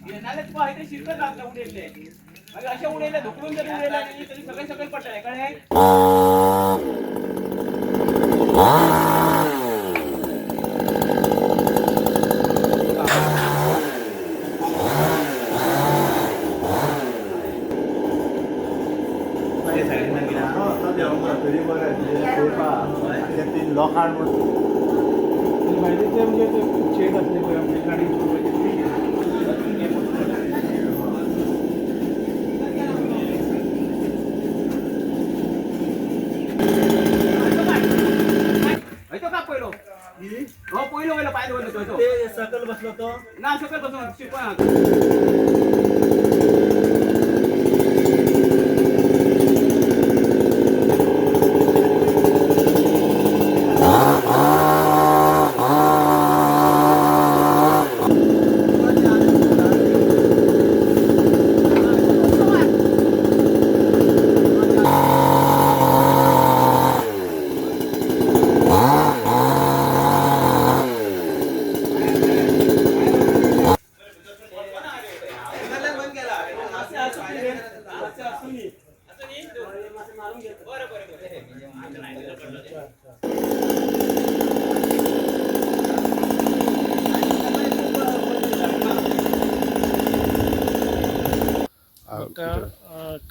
येणारे तुका आहे ते शिरकत लागला उडेले मग अशा उडेले ढुकलून जरी उडेला नाही तरी सगळे सगळे पडले काय लोकांड माहिती ते म्हणजे ते चेक असले पाहिजे गाडी का पहिलो हो पहिलो पहिलो पाहिलं होतं ते सकल बसलो तो ना सकल बसून शिकवा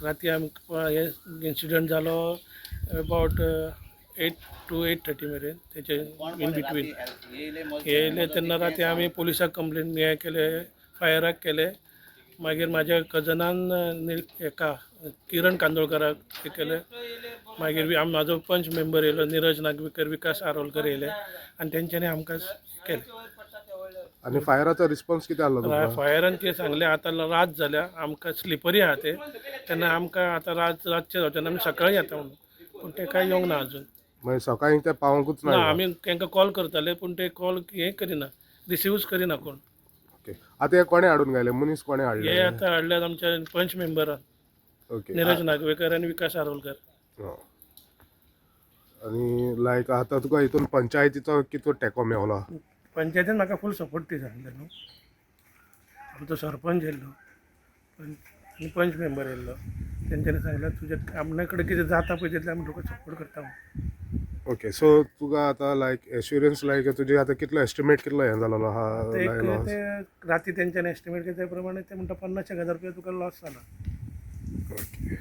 राती आमकां हे इन्सिडंट जालो अबावट 8 to 8:30 मेरेन तेचे इन बिटवीन येयले तेन्ना राती आमी पोलिसाक कंप्लेन हे केले फायराक केले मागीर म्हाज्या कजनान हेका किरण कांदोळकराक हे केले मागीर म्हाजो पंच मेंबर येयलो निरज नागवेकर विकास आरोलकर येयले आनी तेंच्यांनी आमकां केले आणि फायराचा रिस्पॉन्स किती आला तुमकां फायरान ते सांगले आतां रात जाल्या आमकां स्लिपरी आहा ते तेन्ना आमकां आतां रातचे जावचे आमी सकाळीं येता म्हणून पूण ते कांय येवंक ना अजून म्हणजे सकाळी ते पावंकूच ना ना आमी तांकां कॉल करताले पूण ते कॉल हे करिना रिसिवूच करिना कोण ओके आता हे कोणे हाडून गेले मनीस कोणे हे हाडले आतां हाडल्यात आमच्या पंच मेंबरान ओके निरज नागवेकर आनी विकास आरोलकर हो. आणि लायक आता तुका हितून पंचायतीचो कितलो तेंको मेवला पंचायतीन म्हाका फूल सपोर्ट ती सांगले न्हू आमचो सरपंच येयल्लो आनी पंच मेंबर येयल्लो तेंच्यांनी सांगलें तुज्या आमच्या कडेन कितें जाता पळय तितलें आमी तुका सपोर्ट करता म्हणून ओके सो तुका आता लायक एश्युरन्स लायक तुजे आता कितलो एस्टिमेट कितलो हे जालो हा एक लायलो ते राती तेंच्यांनी एस्टिमेट केले त्या प्रमाणे ते म्हणटा 50,000 रुपया तुका लॉस जाला ओके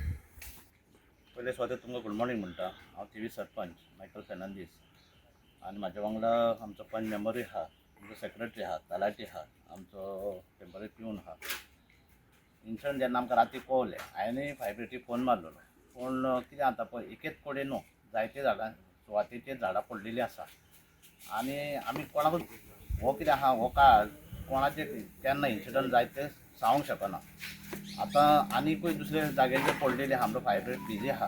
पयले स्वागत तुमकां गुड मॉर्निंग म्हणटा हांव TV सरपंच मायकल फेर्नांदीस आनी म्हाज्या वांगडा आमचो पंच मेंबरूय आहा आमचो सेक्रेटरी आहा तलाटी आहा आमचो टेंपररी पिवन आहा इन्सिडंट जेन्ना आमकां राती कळवलें हांवेंनूय फायर ब्रिगेडीक फोन मारलेलो पूण कितें जाता पळय एकेच कडेन न्हू जायते झाडां सुवातेचेर झाडां पडलेलीं आसा आनी आमी कोणाकूच हो कितें आहा हो काळ कोणाचें केन्ना इन्सिडंट जायत तें सांगूंक शकना आतां आनीकूय दुसरे जाग्याचेर पडलेले आहा आमचो फायर ब्रिगेड बिजी आहा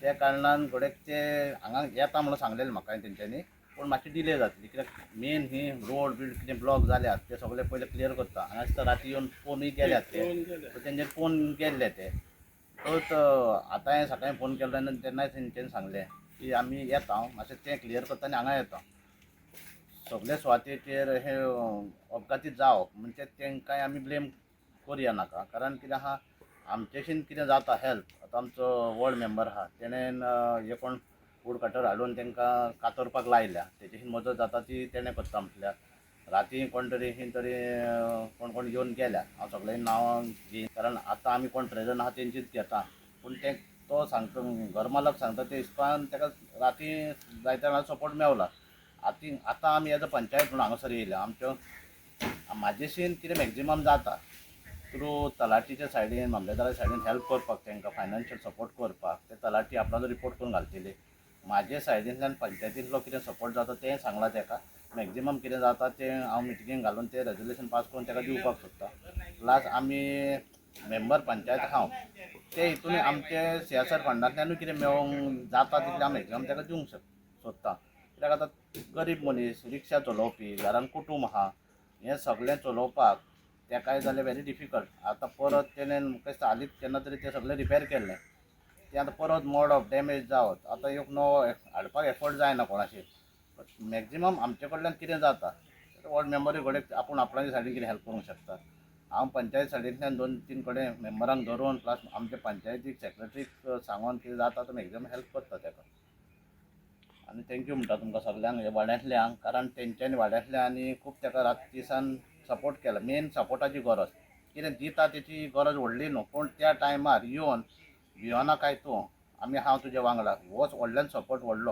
त्या कारणान घोडे ते हांगा येता म्हणून सांगलेलें म्हाका तेंच्यांनी पूण मातशी डिले जातली कित्याक मेन ही रोड बीड कितें ब्लॉक जाल्यात ते सगळे पयले क्लियर करता हांगा दिसता राती येवन फोनूय केल्यात ते तेंचे फोन गेल्ले ते तर आतां हांवें सकाळीं फोन केल्लो तेन्नाय तेंच्यांनी सांगलें की आमी येता मातशें तें क्लियर करता आनी हांगा येता सगळे सुवातेचेर हे अपघाती जावप म्हणजे तेंकांय आमी ब्लेम करुया नाका कारण कितें आहा आमचेशीन कितें जाता हेल्थ आतां आमचो वॉर्ड मेंबर आहा तेणेन हे कोण वूड कटर हाडून तांकां कातरपाक लायल्या तेजेशीन मदत जाता ती तेणें करता म्हटल्यार राती कोण तरी खंय तरी कोण येवन गेल्या हांव सगळ्यांनी नांवां घेयन कारण आतां आमी कोण प्रेजंट आहा तेंचीच घेता पूण ते तो सांगता घर मालक सांगता ते हिसपान ताका राती जायत्या वेळार सपोर्ट मेवला आतां आमी एज अ पंचायत म्हणून हांगासर येयल्या आमच्यो म्हाजेशीन कितें मॅक्झिमम जाता थ्रू तलाटीच्या सायडीन मामलेदारा सायडीन हेल्प करपाक तांकां फायनान्शियल सपोर्ट करपाक ते तलाटी आपणाचो रिपोर्ट करून घालतले म्हाजे सायडींतल्यान पंचायतींतलो कितें सपोर्ट जाता तें सांगलां ताका मॅक्झिमम कितें जाता तें हांव मिटिंगेक घालून तें रेजोल्युशन पास करून ताका दिवपाक सोदता प्लस आमी मेंबर पंचायत हांव ते हितून आमचे CSR फंडांतल्यानूय कितें मेळोंक जाता तितलें हांव मॅक्झिमम ताका दिवंक सोदता कित्याक आतां गरीब मनीस रिक्षा चलोवपी घरान कुटूंब आहा हें सगळें चलोवपाक तेकाय जाल्यार व्हेरी डिफिकल्ट आतां परत तेणें म्हाका दिसता हालींच केन्ना तरी तें सगळें रिपेर केल्लें तें आतां परत मोड ऑफ डॅमेज जावत आतां एक नवो हाडपाक एफर्ट जायना कोणाचेर मॅक्झिमम आमचे कडल्यान कितें जाता वॉर्ड मेंबरूय घडये आपूण आपणाच्या सायडीन कितें हेल्प करूंक शकता हांव पंचायत सायडींतल्यान 2-3 कडेन मेंबरांक धरून प्लस आमच्या पंचायतीक सेक्रेटरीक सांगून कितें जाता तो मॅक्झिमम हेल्प करता ताका. आनी थँक्यू म्हणटा तुमकां सगल्यांक हे वाड्यांतल्यांक, कारण तेंच्यांनी वाड्यांतल्या आनी खूब ताका रात दिसान सपोर्ट केला. मेन सपोर्टाची गरज, कितें दिता तेची गरज व्हडली न्हू, पूण त्या टायमार येवन भियोना काय तूं, आमी हांव तुज्या वांगडा, होच व्हडल्यान सपोर्ट व्हडलो.